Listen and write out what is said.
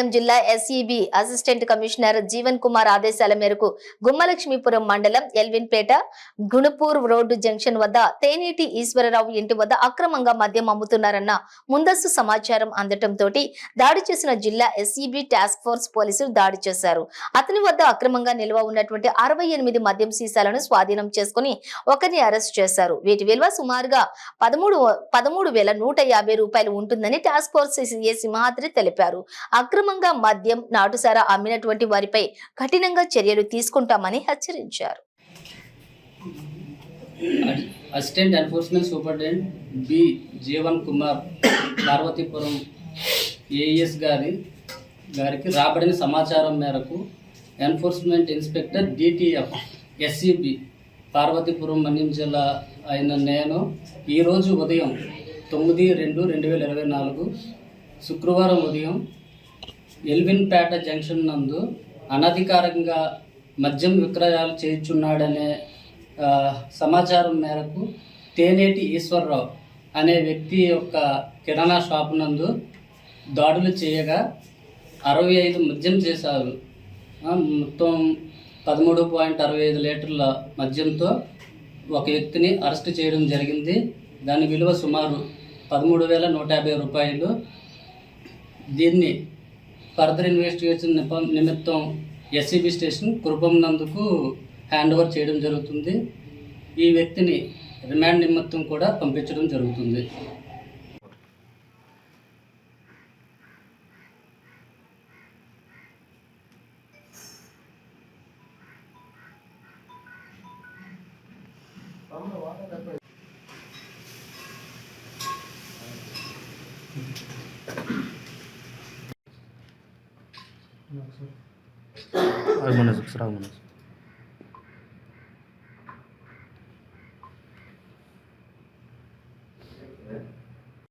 కొమరంభీం జిల్లా SEB assistant commissioner Jeevan Kumar ఆదేశాల మేరకు గుమ్మలక్ష్మీపురం మండలం ఎల్విన్పేట గుణపూర్ రోడ్డు జంక్షన్ వద్ద తేనీటి ఈశ్వరరావు ఇంటి వద్ద అక్రమంగా మద్యం అమ్ముతున్నారన్న ముందస్తు సమాచారం అందటంతో దాడి చేసిన జిల్లా ఎస్ఈబి టాస్క్ ఫోర్స్ పోలీసులు దాడి చేశారు. అతని వద్ద అక్రమంగా నిల్వ ఉన్నటువంటి 68 మద్యం సీసాలను స్వాధీనం చేసుకుని ఒకరిని అరెస్ట్ చేశారు. వీటి విలువ సుమారుగా 13,150 రూపాయలు ఉంటుందని టాస్క్ ఫోర్స్ సిఐ సింహాద్రి తెలిపారు. అక్రమంగా మద్యం నాటుసారా అమ్మినటువంటి వారిపై కఠినంగా చర్యలు తీసుకుంటామని హెచ్చరించారు. Assistant enforcement superintendent B Jeevan Kumar Parvathipuram AS గారికి రాబడిన సమాచారం మేరకు enforcement inspector DTF SCB Parvathipuram Manyam జిల్లా అయిన నేను ఈరోజు ఉదయం 9/2/2024 శుక్రవారం ఉదయం ఎల్విన్పేట జంక్షన్ నందు అనధికారికంగా మద్యం విక్రయాలు చేయుచున్నాడనే సమాచారం మేరకు తేనేటి ఈశ్వరరావు అనే వ్యక్తి యొక్క కిరాణా షాప్ నందు దాడులు చేయగా 65 మద్యం చేశారు. మొత్తం 13.65 లీటర్ల మద్యంతో ఒక వ్యక్తిని అరెస్ట్ చేయడం జరిగింది. దాని విలువ సుమారు 13,150 రూపాయలు. దీన్ని ఫర్దర్ ఇన్వెస్టిగేషన్ నిమిత్తం ఎస్సీబీ స్టేషన్ కురుపం నందుకు హ్యాండ్ ఓవర్ చేయడం జరుగుతుంది. ఈ వ్యక్తిని రిమాండ్ నిమిత్తం కూడా పంపించడం జరుగుతుంది. आगमन